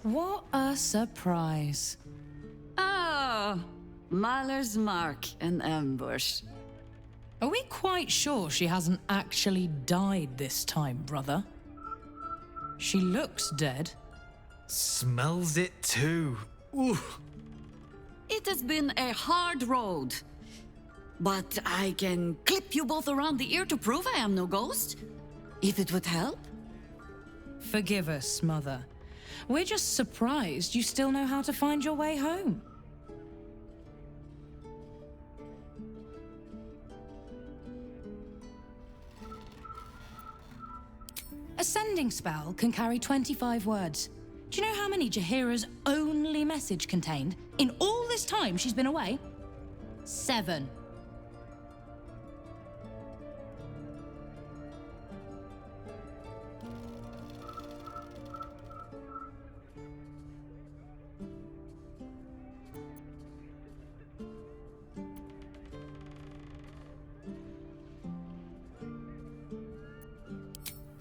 What a surprise. Oh, Mahler's mark and ambush. Are we quite sure she hasn't actually died this time, brother? She looks dead. Smells it too. Ooh. It has been a hard road. But I can clip you both around the ear to prove I am no ghost. If it would help. Forgive us, Mother. We're just surprised you still know how to find your way home. A sending spell can carry 25 words. Do you know how many Jaheira's only message contained in all this time she's been away? 7.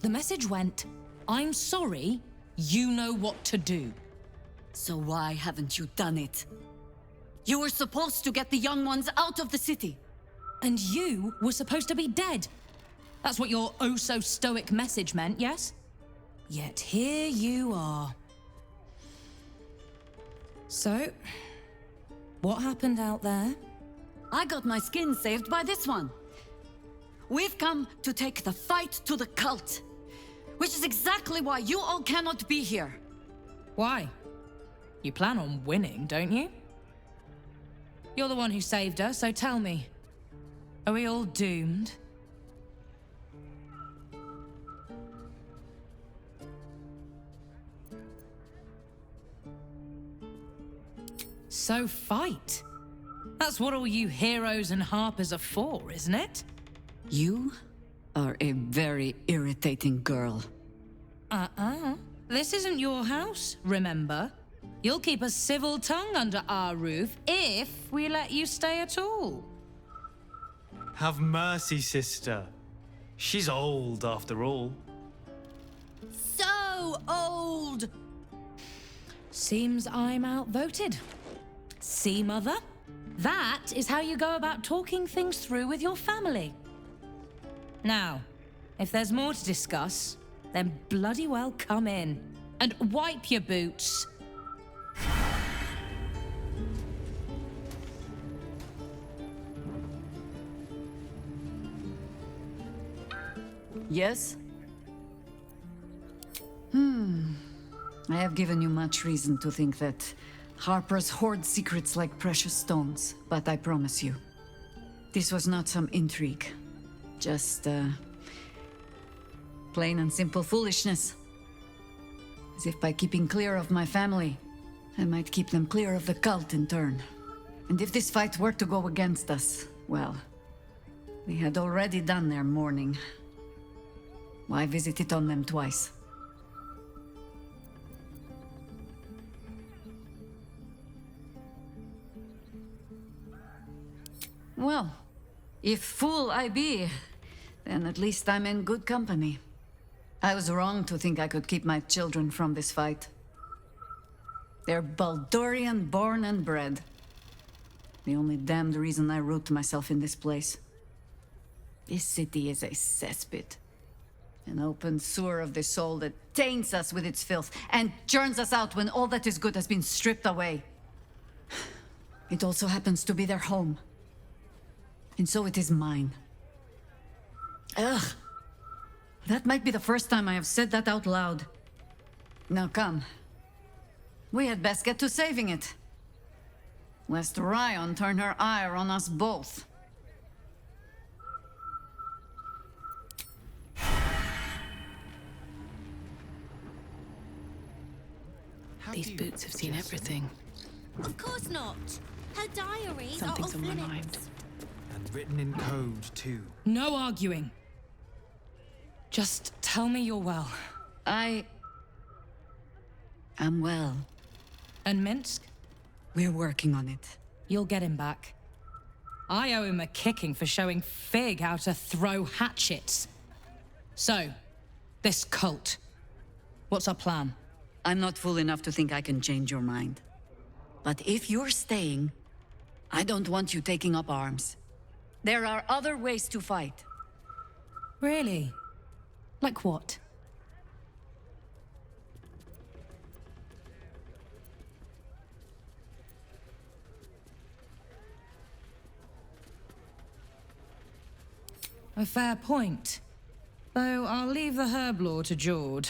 The message went, "I'm sorry, you know what to do." So why haven't you done it? You were supposed to get the young ones out of the city. And you were supposed to be dead. That's what your oh-so-stoic message meant, yes? Yet here you are. So, what happened out there? I got my skin saved by this one. We've come to take the fight to the cult. Which is exactly why you all cannot be here. Why? You plan on winning, don't you? You're the one who saved us, so tell me. Are we all doomed? So fight. That's what all you heroes and harpers are for, isn't it? You are a very irritating girl. This isn't your house, remember? You'll keep a civil tongue under our roof if we let you stay at all. Have mercy, sister. She's old after all. So old! Seems I'm outvoted. See, Mother? That is how you go about talking things through with your family. Now, if there's more to discuss, then bloody well come in. And wipe your boots. Yes? I have given you much reason to think that Harpers hoard secrets like precious stones, but I promise you, this was not some intrigue. Just, plain and simple foolishness. As if by keeping clear of my family, I might keep them clear of the cult in turn. And if this fight were to go against us, well, we had already done their mourning. Why visit it on them twice? Well, if fool I be, then at least I'm in good company. I was wrong to think I could keep my children from this fight. They're Baldurian born and bred. The only damned reason I root myself in this place. This city is a cesspit. An open sewer of the soul that taints us with its filth and churns us out when all that is good has been stripped away. It also happens to be their home. And so it is mine. Ugh. That might be the first time I have said that out loud. Now come. We had best get to saving it. Lest Ryan turn her ire on us both. These boots have seen everything. Of course not. Her diaries Something's are on off my limits. mind. And written in code, too. No arguing. Just tell me you're well. I am well. And Minsk? We're working on it. You'll get him back. I owe him a kicking for showing Fig how to throw hatchets. So, this cult. What's our plan? I'm not fool enough to think I can change your mind. But if you're staying, I don't want you taking up arms. There are other ways to fight. Really? Like what? A fair point. Though I'll leave the herb lore to Jord.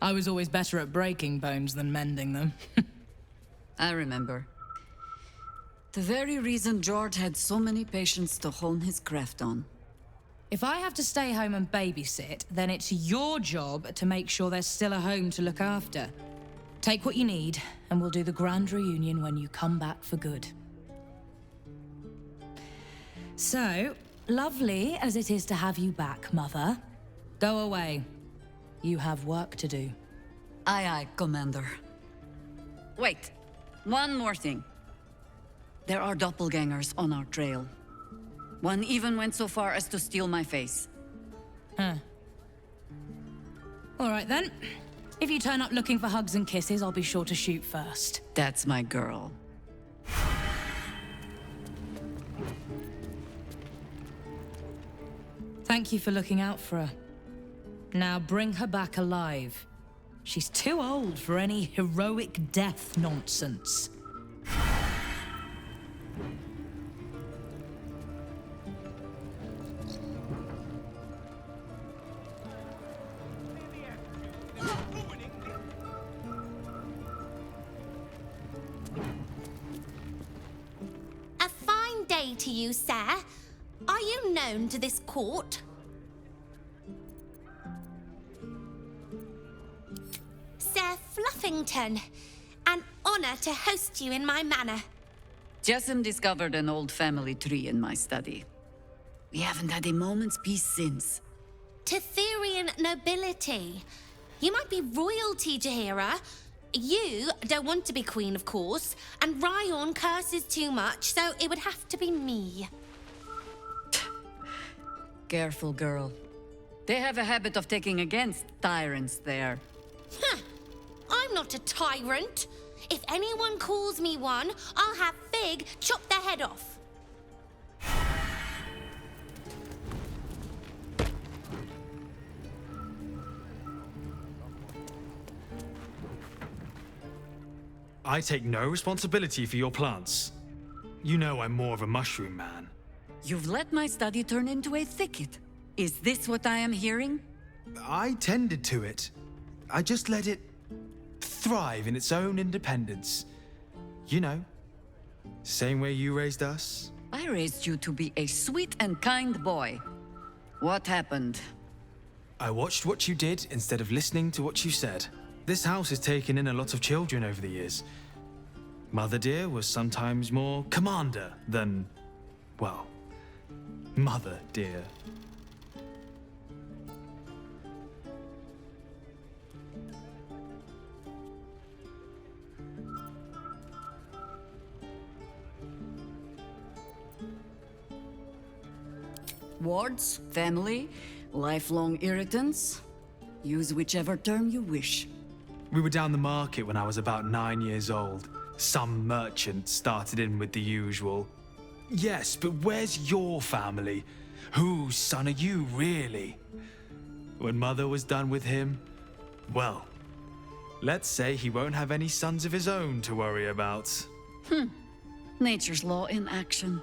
I was always better at breaking bones than mending them. I remember. The very reason George had so many patients to hone his craft on. If I have to stay home and babysit, then it's your job to make sure there's still a home to look after. Take what you need, and we'll do the grand reunion when you come back for good. So, lovely as it is to have you back, Mother. Go away. You have work to do. Aye, aye, Commander. Wait, one more thing. There are doppelgangers on our trail. One even went so far as to steal my face. Huh. All right then. If you turn up looking for hugs and kisses, I'll be sure to shoot first. That's my girl. Thank you for looking out for her. Now bring her back alive. She's too old for any heroic death nonsense. A fine day to you, sir. Are you known to this court? Sir Fluffington, an honor to host you in my manor. Jessamine discovered an old family tree in my study. We haven't had a moment's peace since. Tetherian nobility. You might be royalty, Jaheira. You don't want to be queen, of course, and Ryon curses too much, so it would have to be me. Careful, girl. They have a habit of taking against tyrants there. Huh. I'm not a tyrant. If anyone calls me one, I'll have Fig chop their head off. I take no responsibility for your plants. You know I'm more of a mushroom man. You've let my study turn into a thicket. Is this what I am hearing? I tended to it. I just let it thrive in its own independence. You know, same way you raised us. I raised you to be a sweet and kind boy. What happened? I watched what you did instead of listening to what you said. This house has taken in a lot of children over the years. Mother dear was sometimes more commander than, well, mother dear. Wards, family, lifelong irritants. Use whichever term you wish. We were down the market when I was about 9 years old. Some merchant started in with the usual. Yes, but where's your family? Whose son are you, really? When Mother was done with him, well, let's say he won't have any sons of his own to worry about. Nature's law in action.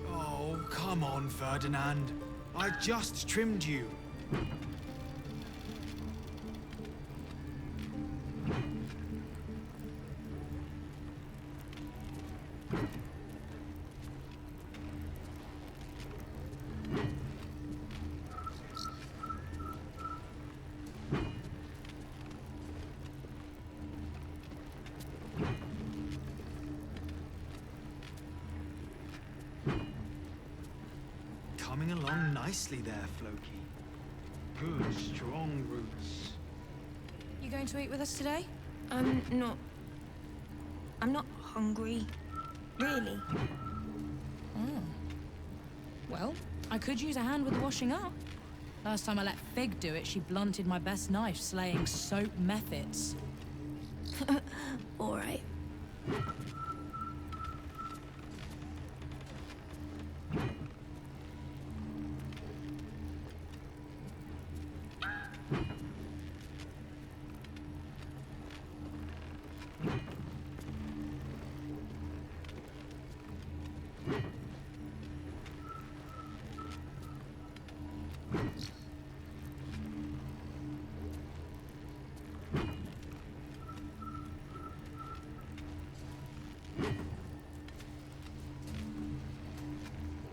Oh, come on, Ferdinand. I just trimmed you. Coming along nicely there, Floki. Good, strong roots. You going to eat with us today? I'm not hungry. Really. Well, I could use a hand with the washing up. Last time I let Fig do it, she blunted my best knife slaying soap methods. All right.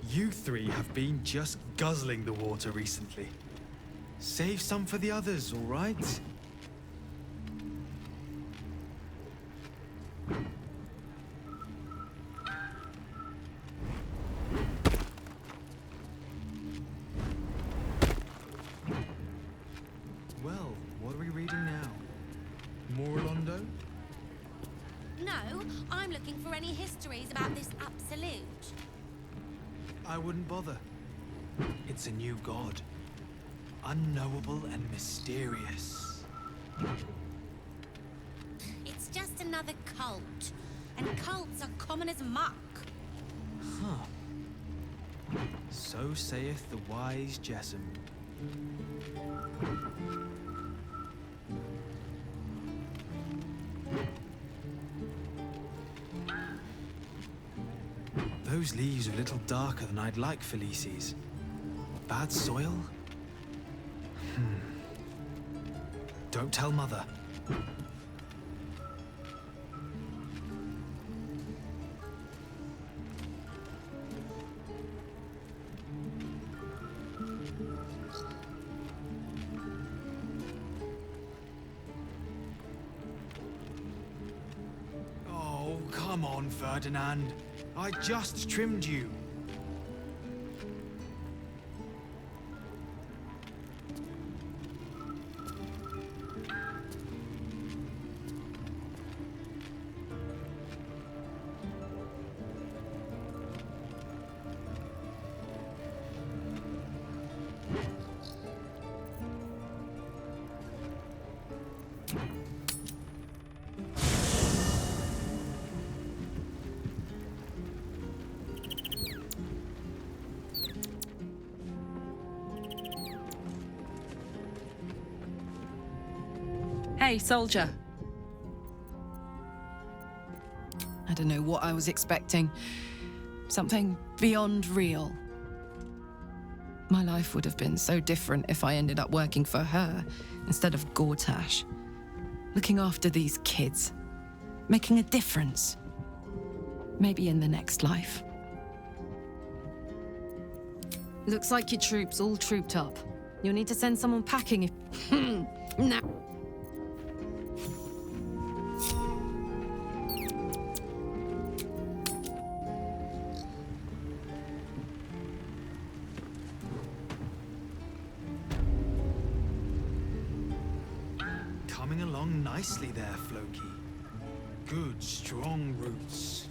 You three have been just guzzling the water recently. Save some for the others, all right? Well, what are we reading now? More Londo? No, I'm looking for any histories about this absolute. I wouldn't bother. It's a new god. Unknowable and mysterious. It's just another cult. And cults are common as muck. Huh. So saith the wise Jessam. Those leaves are a little darker than I'd like, Felices. Bad soil? Don't tell Mother. Oh, come on, Ferdinand. I just trimmed you. Hey, soldier. I don't know what I was expecting. Something beyond real. My life would have been so different if I ended up working for her instead of Gortash. Looking after these kids. Making a difference. Maybe in the next life. Looks like your troops all trooped up. You'll need to send someone packing if... Now. Coming along nicely there, Floki. Good, strong roots.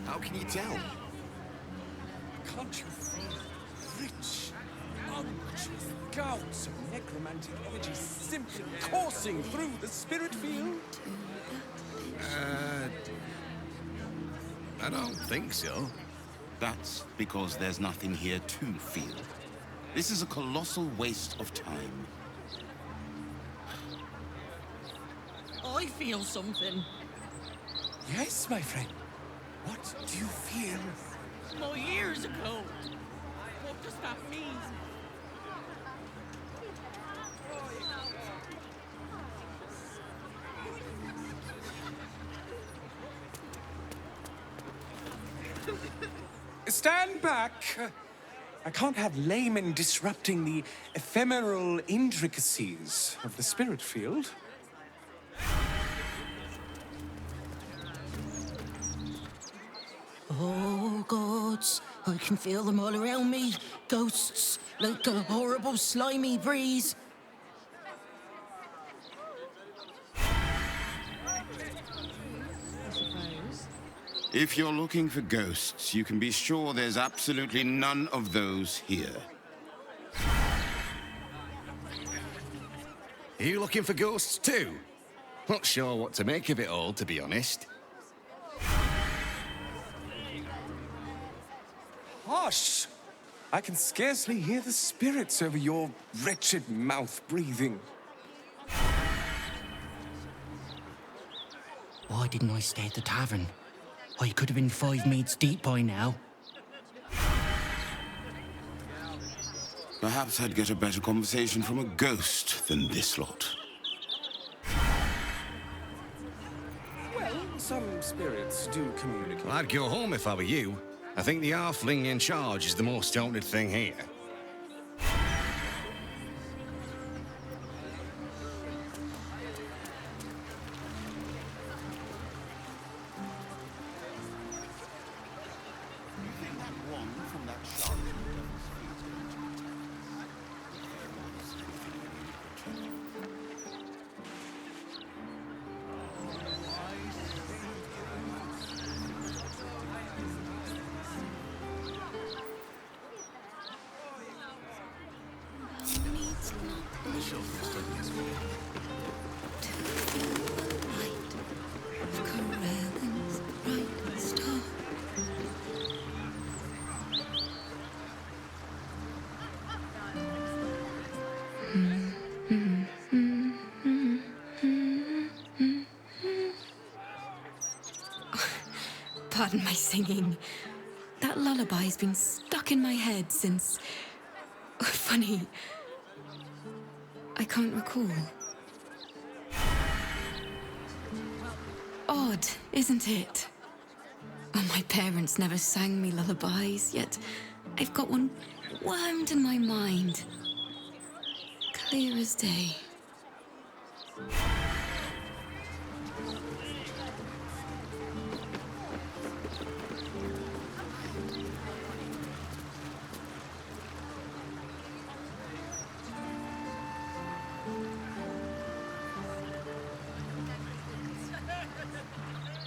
How can you tell? Can't you feel rich, unctuous gouts of necromantic energy simply coursing through the spirit field? I don't think so. That's because there's nothing here to feel. This is a colossal waste of time. I feel something. Yes, my friend. What do you feel? My ears are cold. What does that mean? Stand back. I can't have laymen disrupting the ephemeral intricacies of the spirit field. Oh, gods. I can feel them all around me. Ghosts, like a horrible, slimy breeze. If you're looking for ghosts, you can be sure there's absolutely none of those here. Are you looking for ghosts too? Not sure what to make of it all, to be honest. Hush! I can scarcely hear the spirits over your wretched mouth breathing. Why didn't I stay at the tavern? I could have been 5 meads deep by now. Perhaps I'd get a better conversation from a ghost than this lot. Well, some spirits do communicate. Well, I'd go home if I were you. I think the halfling in charge is the most haunted thing here. Pardon my singing. That lullaby's been stuck in my head since... Funny. I can't recall. Odd, isn't it? Oh, my parents never sang me lullabies, yet I've got one wormed in my mind. Clear as day.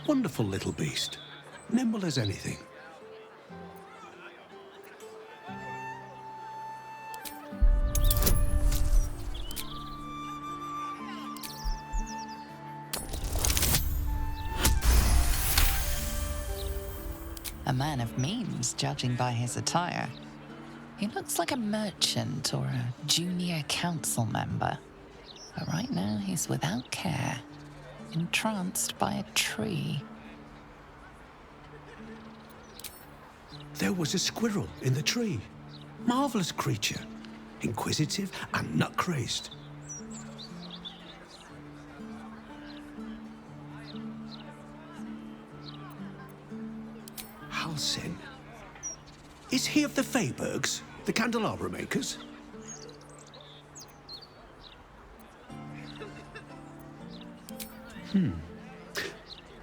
Wonderful little beast. Nimble as anything. A man of means, judging by his attire. He looks like a merchant or a junior council member. But right now, he's without care, entranced by a tree. There was a squirrel in the tree. Marvelous creature. Inquisitive and nut-crazed. Halsin. Is he of the Feybergs, the candelabra makers?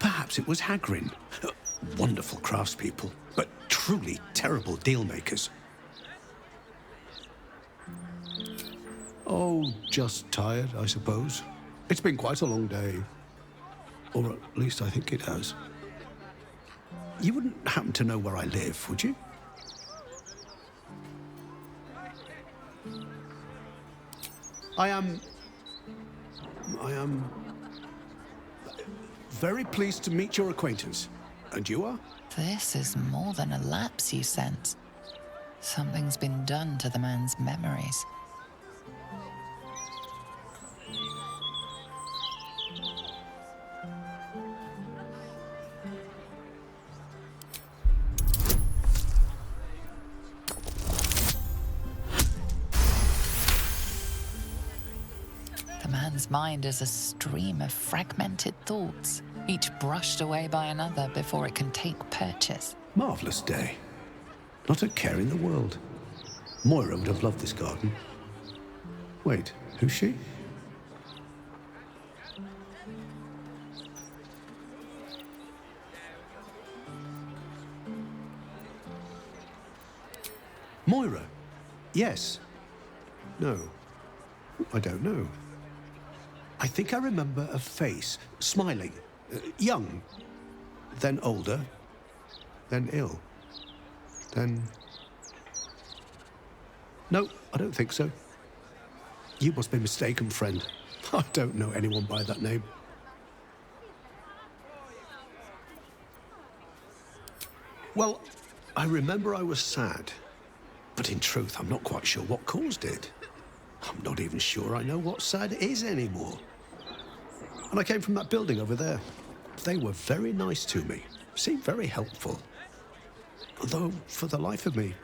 Perhaps it was Hagrin. Wonderful craftspeople, but truly terrible deal makers. Oh, just tired, I suppose. It's been quite a long day. Or at least I think it has. You wouldn't happen to know where I live, would you? I am very pleased to meet your acquaintance. And you are? This is more than a lapse, you sense. Something's been done to the man's memories. The man's mind is a stream of fragmented thoughts, each brushed away by another before it can take purchase. Marvellous day. Not a care in the world. Moira would have loved this garden. Wait, who's she? Moira? Yes. No. I don't know. I think I remember a face, smiling, young, then older, then ill, then... No, I don't think so. You must be mistaken, friend. I don't know anyone by that name. Well, I remember I was sad, but in truth, I'm not quite sure what caused it. I'm not even sure I know what sad is anymore. And I came from that building over there. They were very nice to me, seemed very helpful. Although, for the life of me,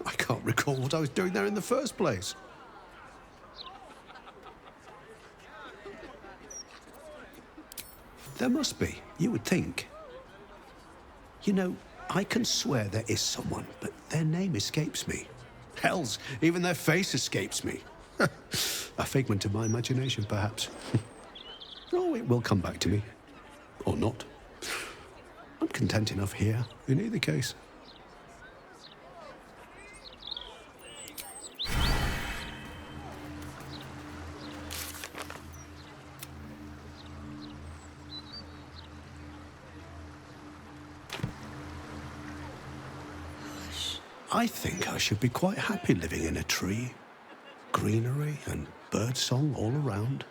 I can't recall what I was doing there in the first place. There must be, you would think. You know, I can swear there is someone, but their name escapes me. Hells, even their face escapes me. A figment of my imagination, perhaps. Oh, it will come back to me. Or not. I'm content enough here, in either case. I think I should be quite happy living in a tree. Greenery and birdsong all around.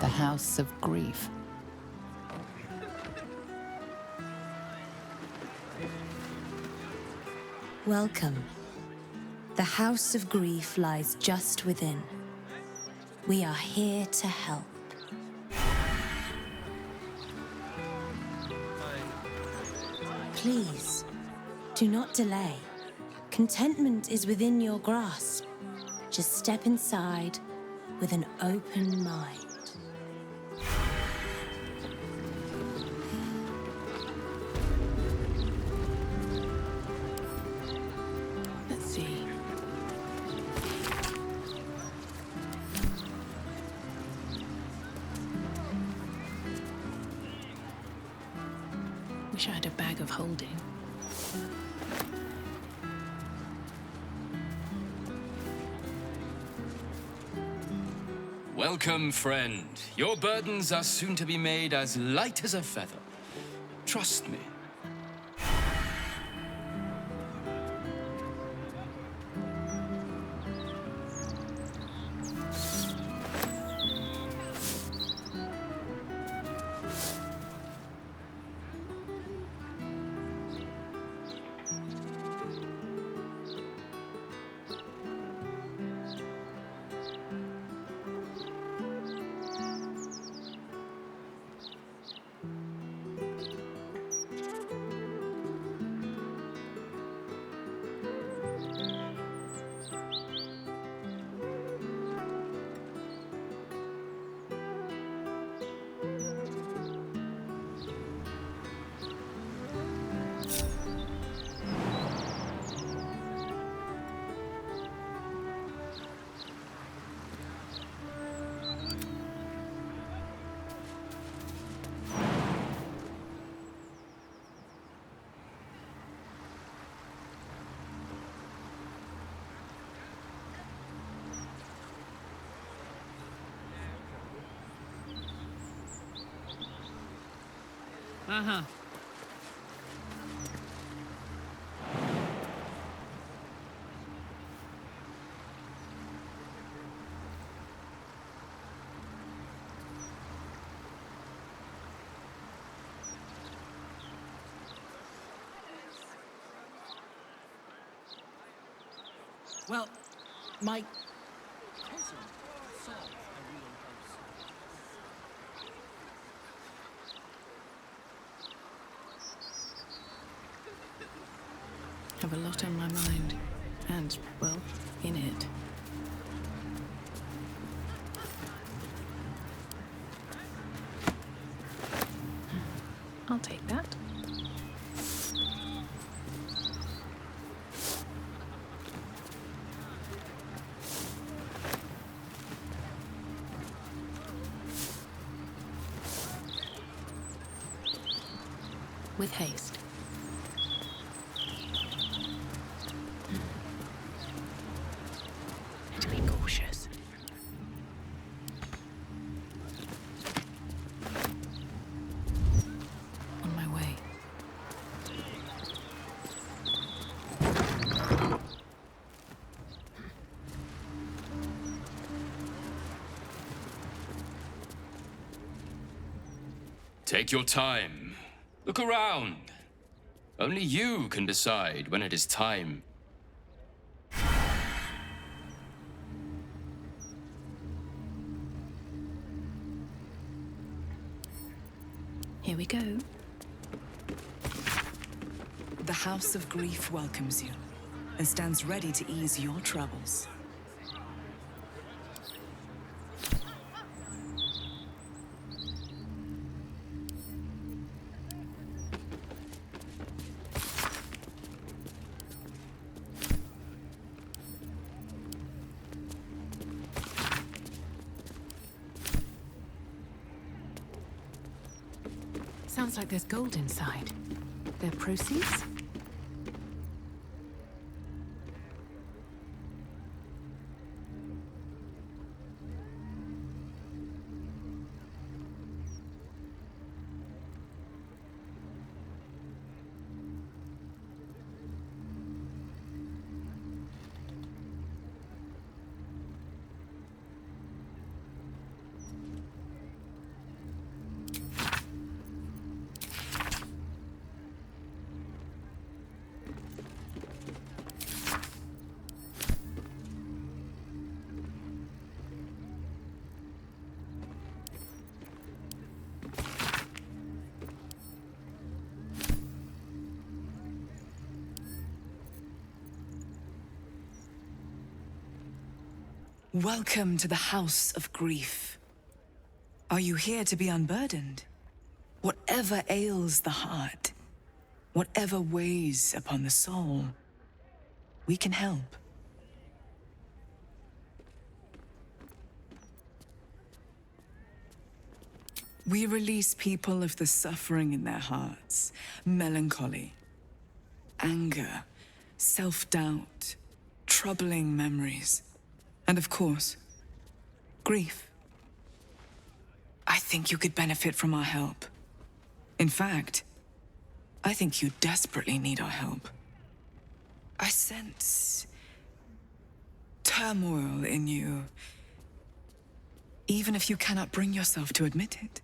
The House of Grief. Welcome. The House of Grief lies just within. We are here to help. Please, do not delay. Contentment is within your grasp. Just step inside with an open mind. Let's see. Wish I had a bag of holding. Welcome, friend. Your burdens are soon to be made as light as a feather. Trust me. Uh-huh. Well, my Have a lot on my mind. And, well, in it. I'll take that. With haste. To be cautious. On my way. Take your time. Look around. Only you can decide when it is time. Here we go. The House of Grief welcomes you and stands ready to ease your troubles. Sounds like there's gold inside. Their proceeds? Welcome to the House of Grief. Are you here to be unburdened? Whatever ails the heart, whatever weighs upon the soul, we can help. We release people of the suffering in their hearts, melancholy, anger, self-doubt, troubling memories. And of course, grief. I think you could benefit from our help. In fact, I think you desperately need our help. I sense turmoil in you, even if you cannot bring yourself to admit it.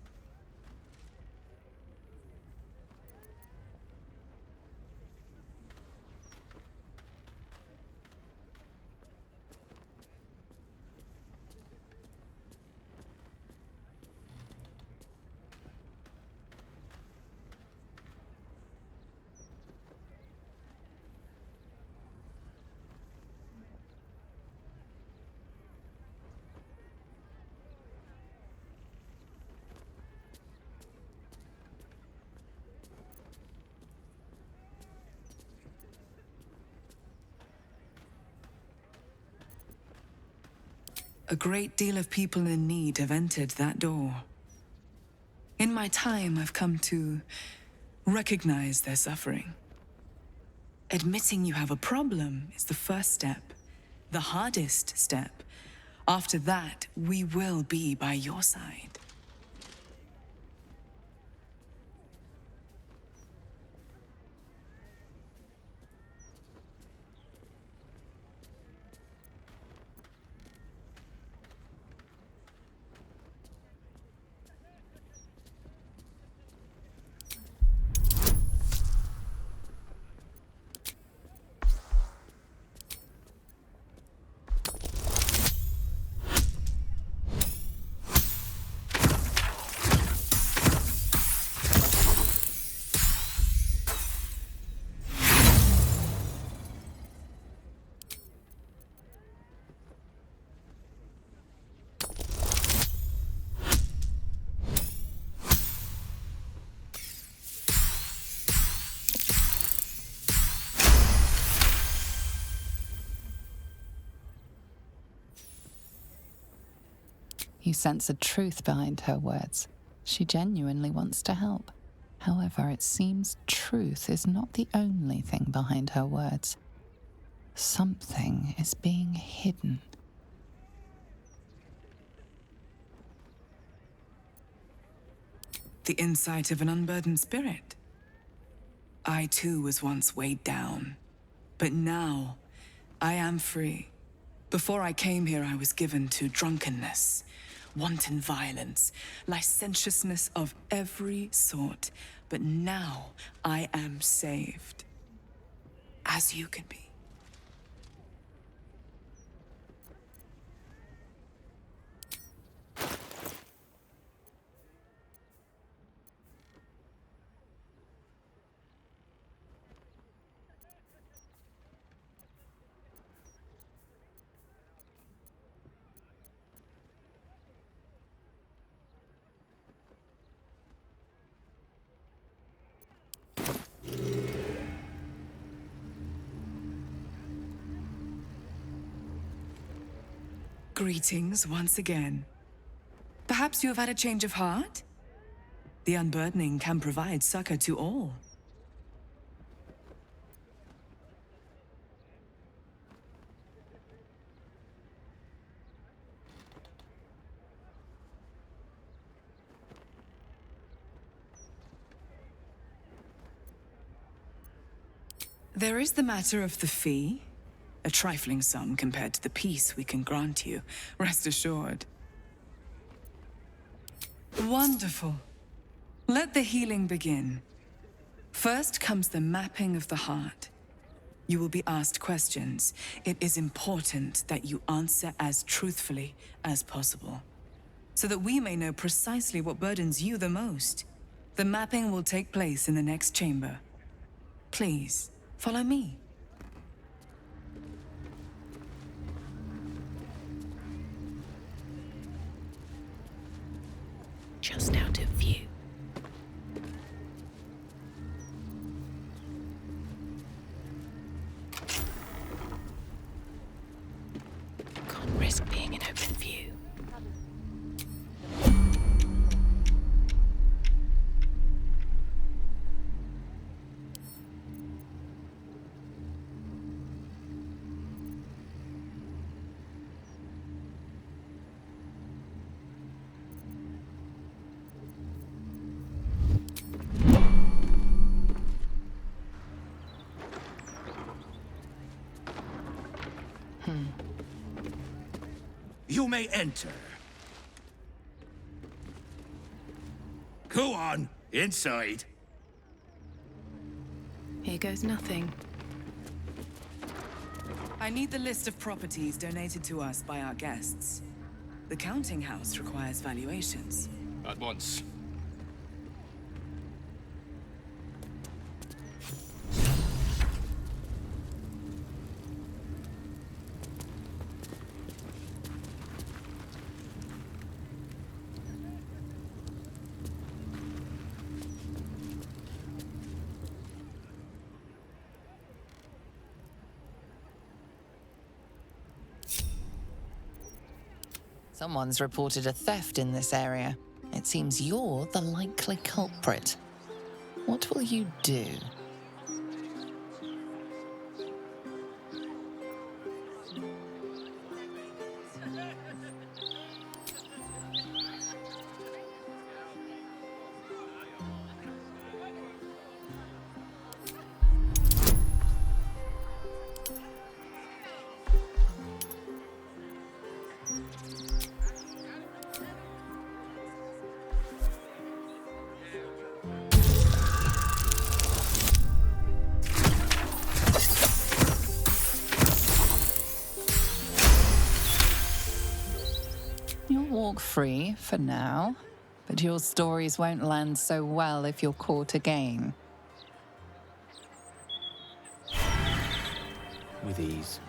A great deal of people in need have entered that door. In my time, I've come to recognize their suffering. Admitting you have a problem is the first step, the hardest step. After that, we will be by your side. You sense a truth behind her words. She genuinely wants to help. However, it seems truth is not the only thing behind her words. Something is being hidden. The insight of an unburdened spirit. I too was once weighed down, but now I am free. Before I came here, I was given to drunkenness, wanton violence, licentiousness of every sort. But now I am saved, as you can be. Greetings once again. Perhaps you have had a change of heart? The unburdening can provide succor to all. There is the matter of the fee. A trifling sum compared to the peace we can grant you, rest assured. Wonderful. Let the healing begin. First comes the mapping of the heart. You will be asked questions. It is important that you answer as truthfully as possible, so that we may know precisely what burdens you the most. The mapping will take place in the next chamber. Please, follow me. Just out of view. Can't risk being in open view. You may enter. Go on, inside. Here goes nothing. I need the list of properties donated to us by our guests. The counting house requires valuations. At once. Someone's reported a theft in this area. It seems you're the likely culprit. What will you do? You'll walk free for now, but your stories won't land so well if you're caught again. With ease.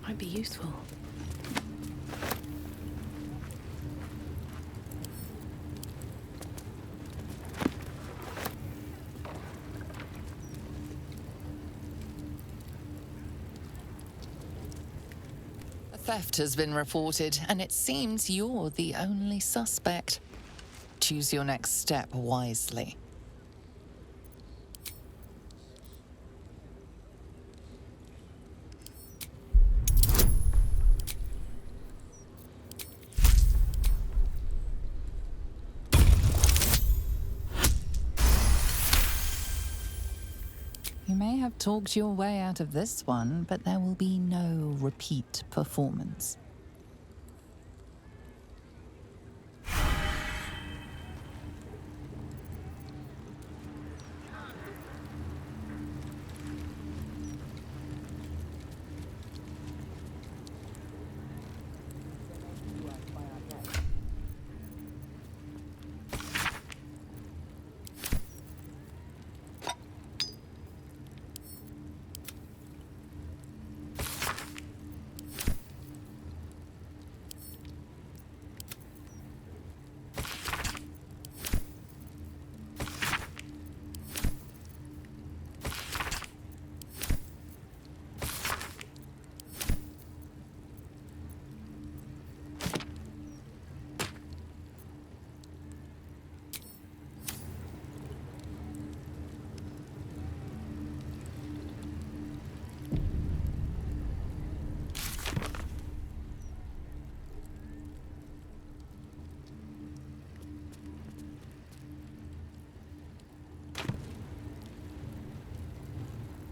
Might be useful. A theft has been reported, and it seems you're the only suspect. Choose your next step wisely. You may have talked your way out of this one, but there will be no repeat performance.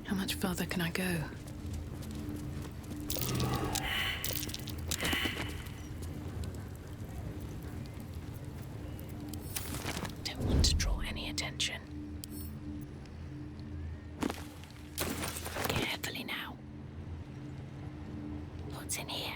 How much further can I go? Don't want to draw any attention. Carefully now. What's in here?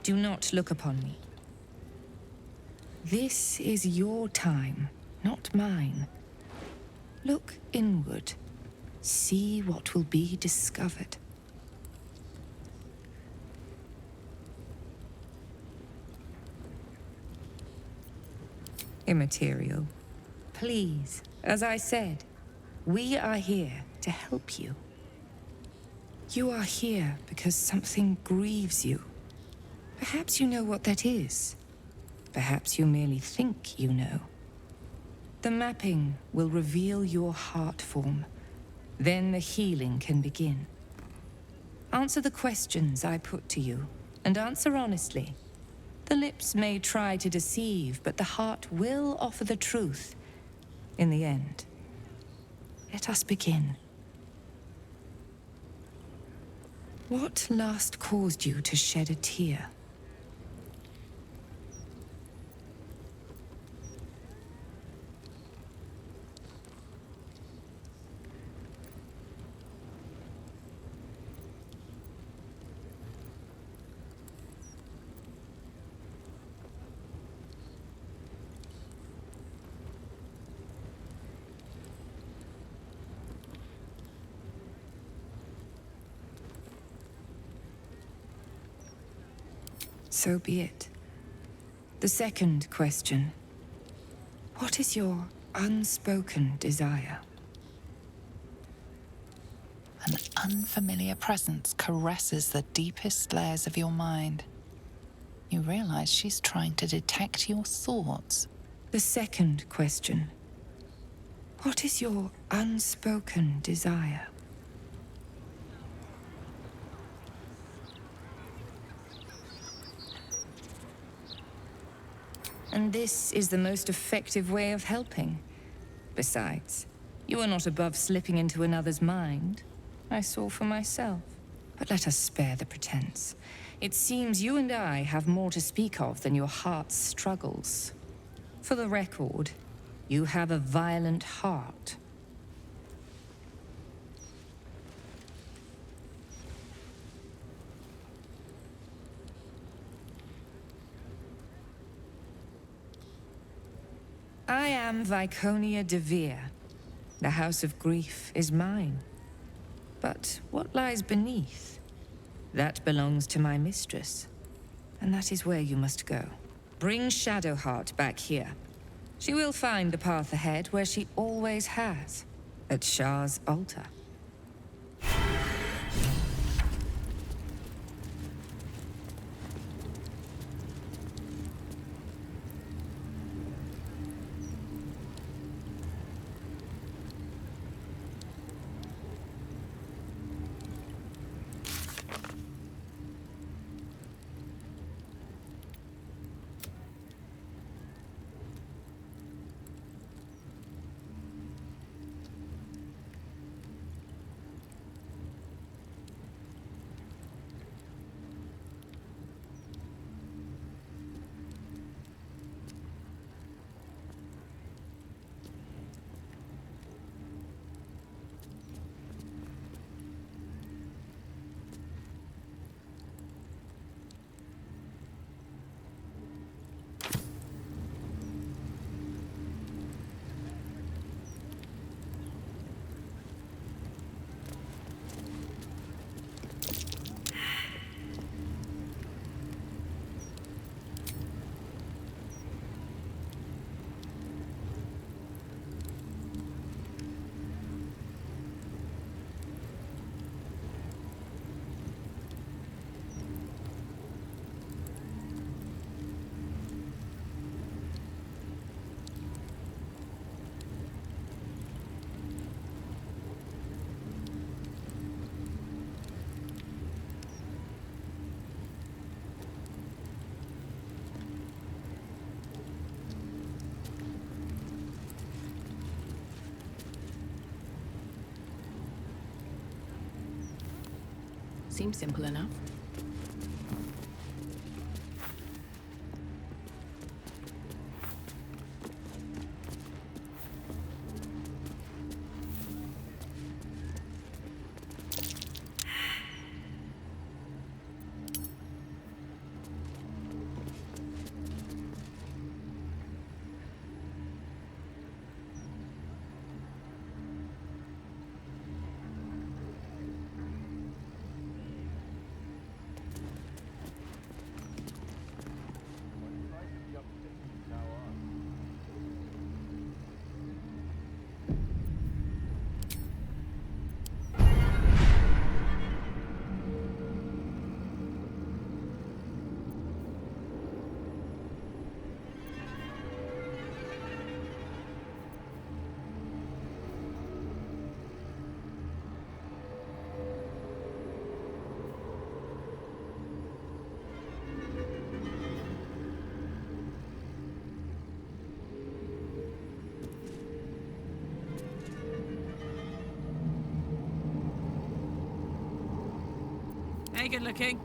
Do not look upon me. This is your time, not mine. Look inward. See what will be discovered. Immaterial. Please, as I said, we are here to help you. You are here because something grieves you. Perhaps you know what that is. Perhaps you merely think you know. The mapping will reveal your heart form. Then the healing can begin. Answer the questions I put to you, and answer honestly. The lips may try to deceive, but the heart will offer the truth in the end. Let us begin. What last caused you to shed a tear? So be it. The second question. What is your unspoken desire? An unfamiliar presence caresses the deepest layers of your mind. You realize she's trying to detect your thoughts. The second question. What is your unspoken desire? And this is the most effective way of helping. Besides, you are not above slipping into another's mind. I saw for myself. But let us spare the pretense. It seems you and I have more to speak of than your heart's struggles. For the record, you have a violent heart. I am Viconia DeVir. The House of Grief is mine. But what lies beneath? That belongs to my mistress. And that is where you must go. Bring Shadowheart back here. She will find the path ahead where she always has. At Shah's altar. Seems simple enough. Hey, good looking.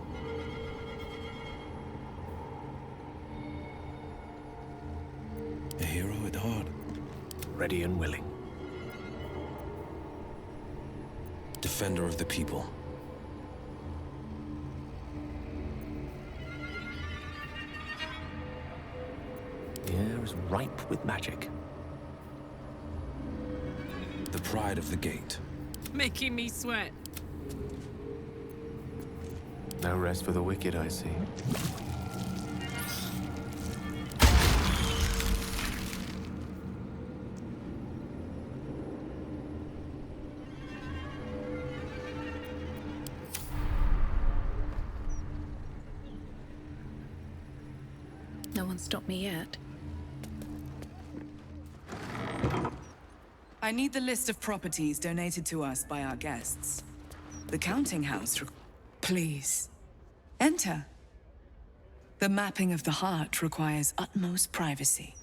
A hero at heart, ready and willing. Defender of the people. The air is ripe with magic. The pride of the gate. Making me sweat. No rest for the wicked, I see. No one stopped me yet. I need the list of properties donated to us by our guests. The counting house. Please, enter. The mapping of the heart requires utmost privacy.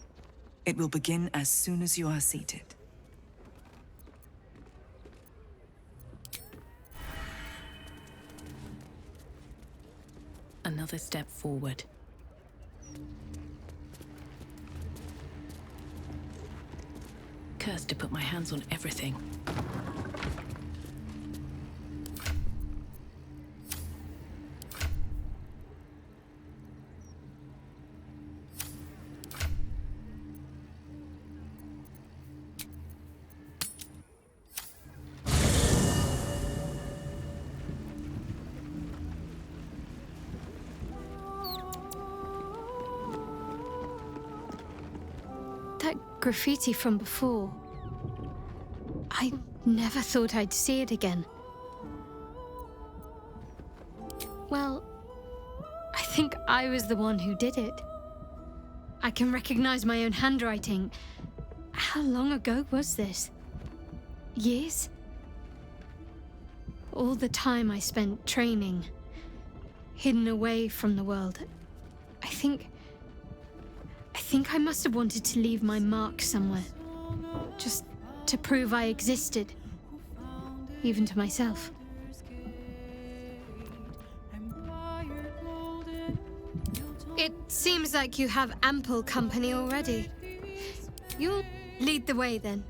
It will begin as soon as you are seated. Another step forward. Cursed to put my hands on everything. Graffiti from before. I never thought I'd see it again. Well, I think I was the one who did it. I can recognize my own handwriting. How long ago was this? Years? All the time I spent training, hidden away from the world. I think I must have wanted to leave my mark somewhere. Just to prove I existed. Even to myself. It seems like you have ample company already. You'll lead the way then.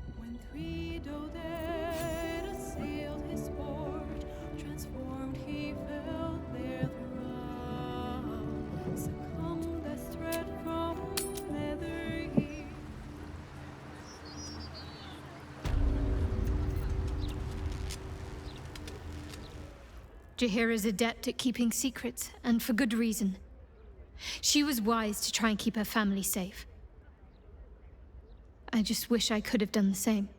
Jaheira's adept at keeping secrets, and for good reason. She was wise to try and keep her family safe. I just wish I could have done the same.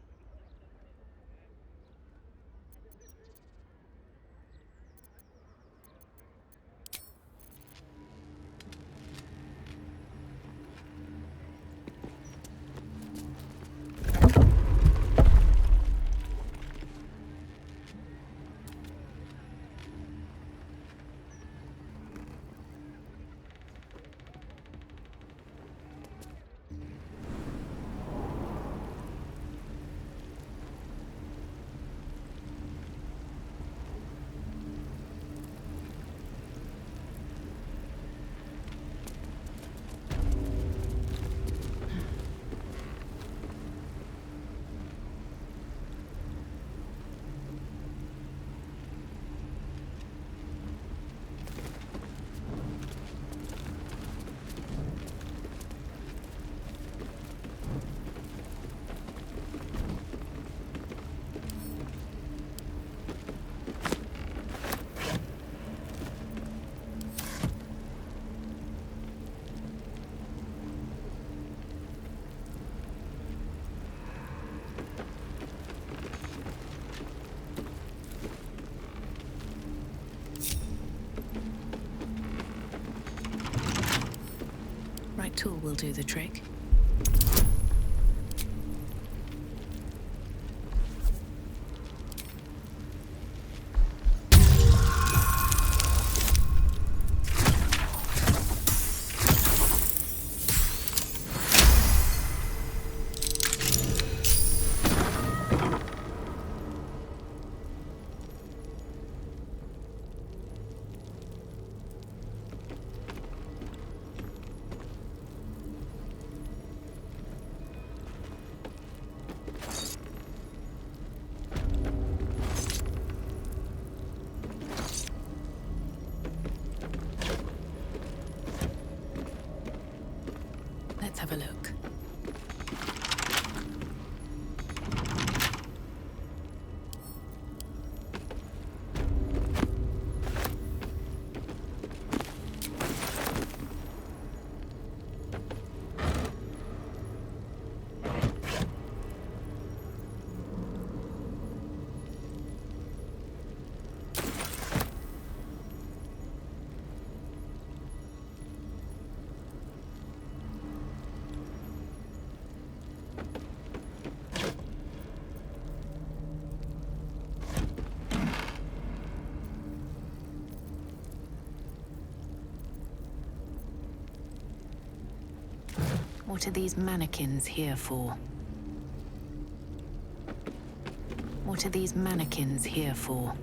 Right tool will do the trick. Let's have a look. What are these mannequins here for? What are these mannequins here for?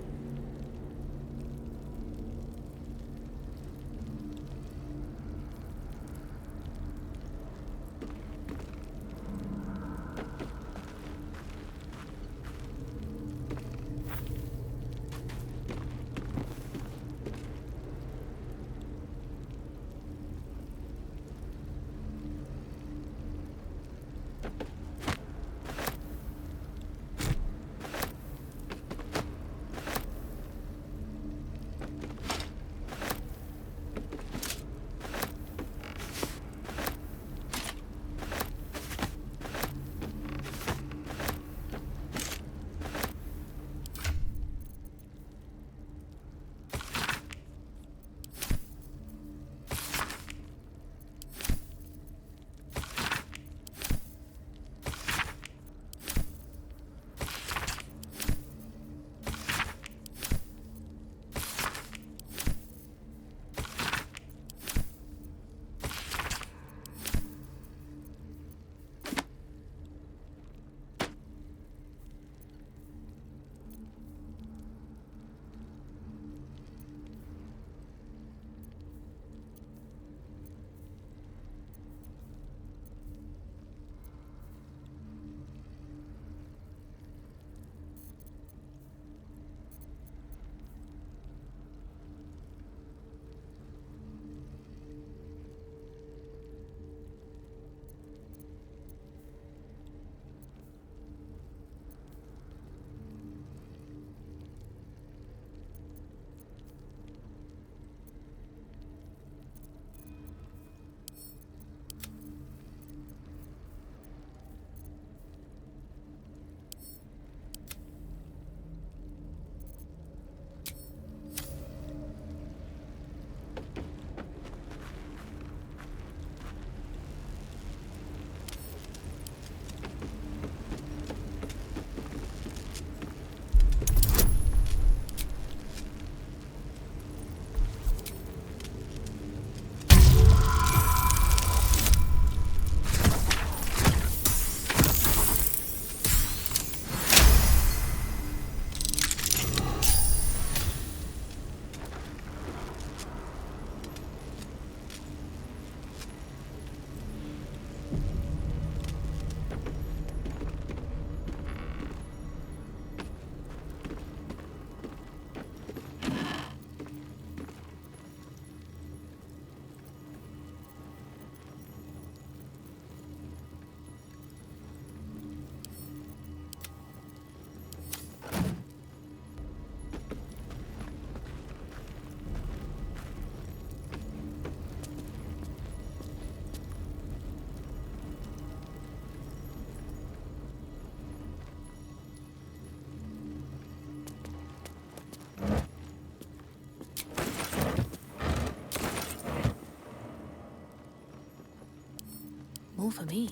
More for me.